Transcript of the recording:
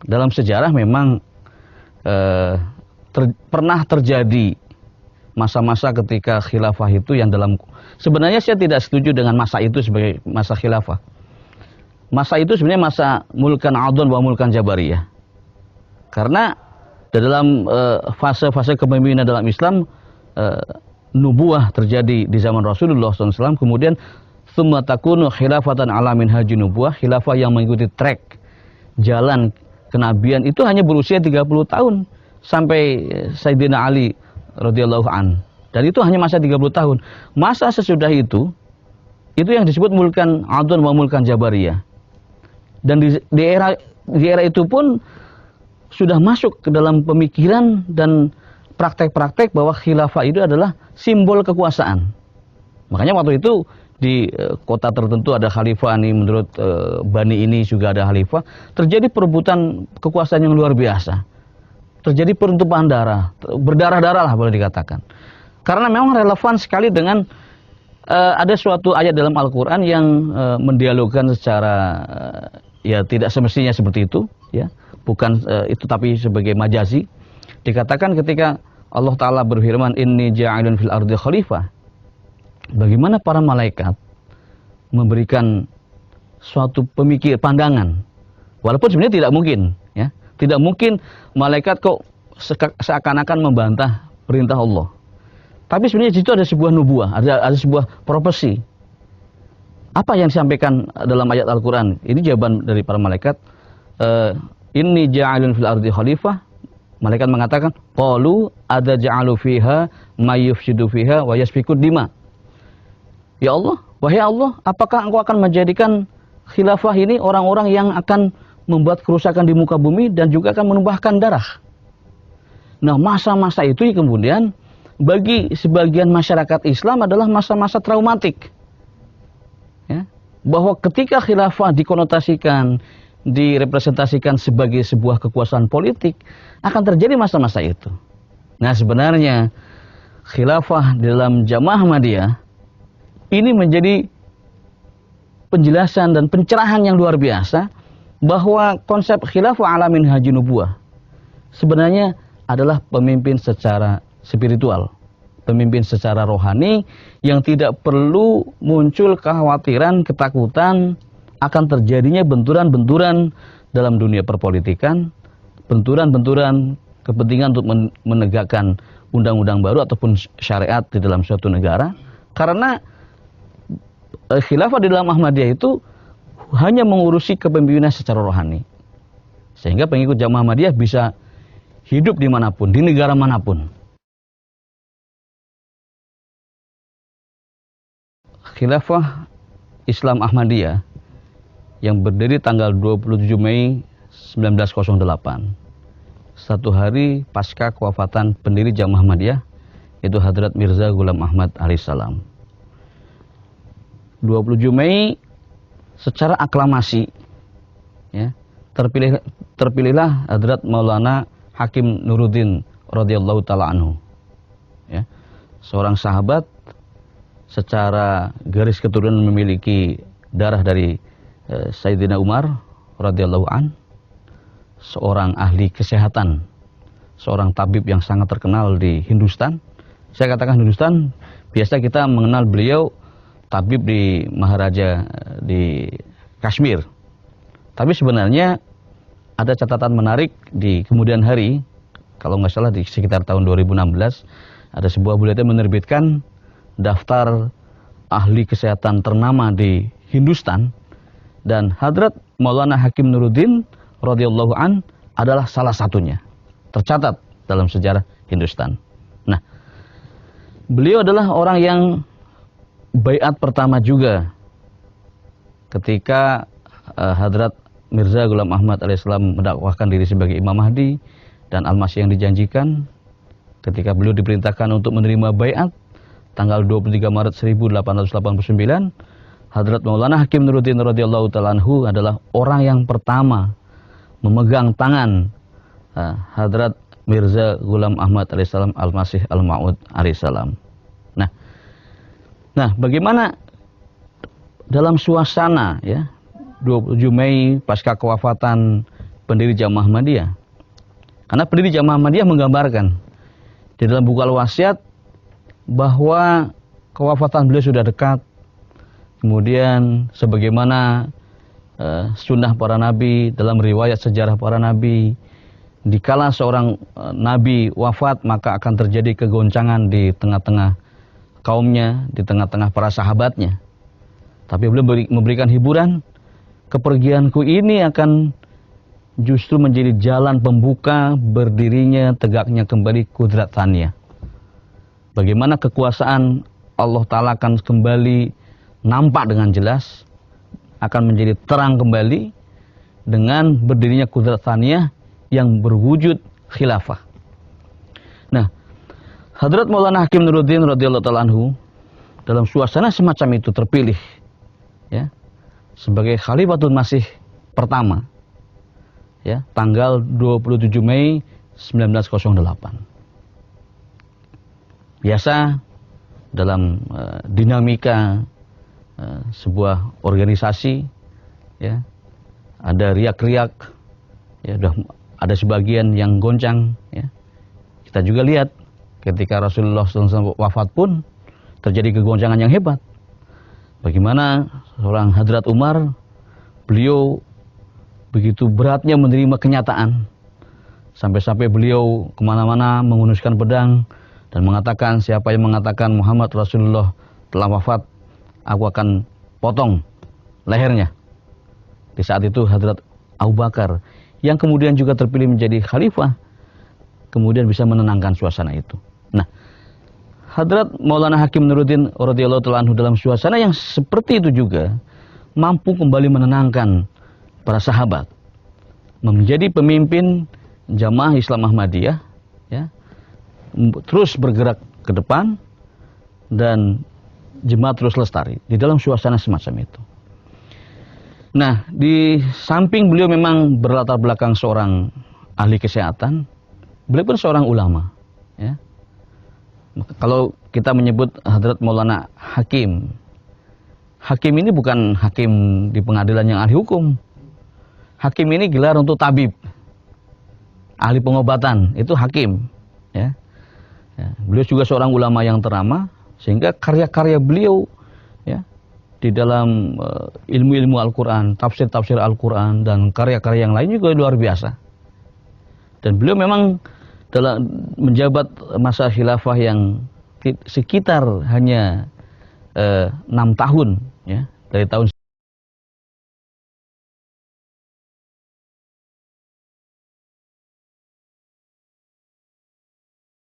dalam sejarah memang pernah terjadi masa-masa ketika khilafah itu yang sebenarnya saya tidak setuju dengan masa itu sebagai masa khilafah. Masa itu sebenarnya masa mulkan adon wa mulkan jabariyah. Karena dalam fase-fase kepemimpinan dalam Islam, nubuah terjadi di zaman Rasulullah SAW, kemudian tsumma takunu khilafatan ala minhajin nubuah, khilafah yang mengikuti trek jalan kenabian itu hanya berusia 30 tahun sampai Sayyidina Ali radhiyallahu an. Dan itu hanya masa 30 tahun. Masa sesudah itu yang disebut mulkan adon wa mulkan jabariyah. Dan di era itu pun sudah masuk ke dalam pemikiran dan praktek-praktek bahwa khilafah itu adalah simbol kekuasaan. Makanya waktu itu di kota tertentu ada khalifah nih, menurut Bani ini juga ada khalifah. Terjadi perebutan kekuasaan yang luar biasa. Terjadi peruntukan darah, berdarah-darah lah boleh dikatakan. Karena memang relevan sekali dengan ada suatu ayat dalam Al-Quran yang mendialogkan secara ya tidak semestinya seperti itu, ya bukan itu tapi sebagai majazi. Dikatakan ketika Allah Ta'ala berfirman, inni ja'ilun fil ardi khalifah, bagaimana para malaikat memberikan suatu pandangan, walaupun sebenarnya tidak mungkin, ya tidak mungkin malaikat kok seakan-akan membantah perintah Allah. Tapi sebenarnya di situ ada sebuah nubuah, ada sebuah profesi. Apa yang disampaikan dalam ayat Al-Quran? Ini jawaban dari para malaikat. Inni ja'ilun fil ardi khalifah. Malaikat mengatakan, qalu ada ja'alu fiha may yufsidu fiha wa yasfikud dima. Ya Allah, wahai Allah, apakah engkau akan menjadikan khilafah ini orang-orang yang akan membuat kerusakan di muka bumi dan juga akan menumpahkan darah? Nah, masa-masa itu kemudian bagi sebagian masyarakat Islam adalah masa-masa traumatik. Ya, bahwa ketika khilafah dikonotasikan, direpresentasikan sebagai sebuah kekuasaan politik, akan terjadi masa-masa itu. Nah, sebenarnya khilafah dalam Jamaah Ahmadiyah ini menjadi penjelasan dan pencerahan yang luar biasa bahwa konsep khilafah ala minhajin nubuwah sebenarnya adalah pemimpin secara spiritual, pemimpin secara rohani yang tidak perlu muncul kekhawatiran, ketakutan akan terjadinya benturan-benturan dalam dunia perpolitikan, benturan-benturan kepentingan untuk menegakkan undang-undang baru ataupun syariat di dalam suatu negara. Karena khilafah di dalam Ahmadiyah itu hanya mengurusi kepemimpinan secara rohani. Sehingga pengikut Jamaah Ahmadiyah bisa hidup dimanapun, di negara manapun. Khilafah Islam Ahmadiyah yang berdiri tanggal 27 Mei 1908, satu hari pasca kewafatan pendiri Jamaah Ahmadiyah, yaitu Hadrat Mirza Ghulam Ahmad alaihissalam. 27 Mei secara aklamasi, ya, terpilihlah Hadrat Maulana Hakim Nuruddin radhiyallahu taala anhu, ya, seorang sahabat secara garis keturunan memiliki darah dari Sayyidina Umar radhiyallahu an, seorang ahli kesehatan, seorang tabib yang sangat terkenal di Hindustan. Saya katakan Hindustan, biasa kita mengenal beliau tabib di Maharaja di Kashmir. Tapi sebenarnya ada catatan menarik di kemudian hari, kalau nggak salah di sekitar tahun 2016, ada sebuah buletin menerbitkan daftar ahli kesehatan ternama di Hindustan, dan Hadrat Maulana Hakim Nuruddin radhiyallahu an adalah salah satunya, tercatat dalam sejarah Hindustan. Nah, beliau adalah orang yang baiat pertama juga ketika Hadrat Mirza Ghulam Ahmad alaihissalam mendakwahkan diri sebagai Imam Mahdi dan Al-Masih yang dijanjikan. Ketika beliau diperintahkan untuk menerima baiat tanggal 23 Maret 1889, Hadrat Maulana Hakim Nuruddin radhiyallahu taala anhu adalah orang yang pertama memegang tangan Hadrat Mirza Ghulam Ahmad alaihissalam Al-Masih Al-Ma'ud alaihissalam. Nah, bagaimana dalam suasana, ya, 27 Mei pasca kewafatan pendiri Jamaah Ahmadiyah. Karena pendiri Jamaah Ahmadiyah menggambarkan di dalam buku Al-Wasiat bahwa kewafatan beliau sudah dekat. Kemudian sebagaimana sunnah para nabi, dalam riwayat sejarah para nabi, dikala seorang nabi wafat maka akan terjadi kegoncangan di tengah-tengah kaumnya, di tengah-tengah para sahabatnya. Tapi beliau memberikan hiburan, kepergianku ini akan justru menjadi jalan pembuka berdirinya, tegaknya kembali Qudrat Tsaniyah. Bagaimana kekuasaan Allah Ta'ala akan kembali nampak dengan jelas, akan menjadi terang kembali dengan berdirinya Qudrat Tsaniyah yang berwujud khilafah. Nah, Hadrat Maulana Hakim Nuruddin radhiyallahu ta'ala anhu dalam suasana semacam itu terpilih ya sebagai Khalifatul Masih pertama ya, tanggal 27 Mei 1908. Biasa dalam dinamika sebuah organisasi ya, ada riak-riak ya, udah ada sebagian yang goncang ya. Kita juga lihat ketika Rasulullah SAW wafat pun terjadi kegoncangan yang hebat. Bagaimana seorang Hadrat Umar, beliau begitu beratnya menerima kenyataan, sampai-sampai beliau kemana-mana menghunuskan pedang dan mengatakan, siapa yang mengatakan Muhammad Rasulullah telah wafat, aku akan potong lehernya. Di saat itu Hadrat Abu Bakar yang kemudian juga terpilih menjadi khalifah kemudian bisa menenangkan suasana itu. Nah, Hadrat Maulana Hakim Nuruddin radhiyallahu ta'ala anhu dalam suasana yang seperti itu juga mampu kembali menenangkan para sahabat, menjadi pemimpin Jamaah Islam Ahmadiyah ya, terus bergerak ke depan dan jemaat terus lestari di dalam suasana semacam itu. Nah, di samping beliau memang berlatar belakang seorang ahli kesehatan, beliau pun seorang ulama ya. Kalau kita menyebut Hadrat Maulana Hakim, Hakim ini bukan hakim di pengadilan yang ahli hukum. Hakim ini gelar untuk tabib, ahli pengobatan, itu hakim ya. Ya, beliau juga seorang ulama yang ternama, sehingga karya-karya beliau ya di dalam ilmu-ilmu Al-Quran, tafsir-tafsir Al-Quran dan karya-karya yang lain juga luar biasa. Dan beliau memang dalam menjabat masa khilafah yang sekitar hanya 6 tahun ya, dari tahun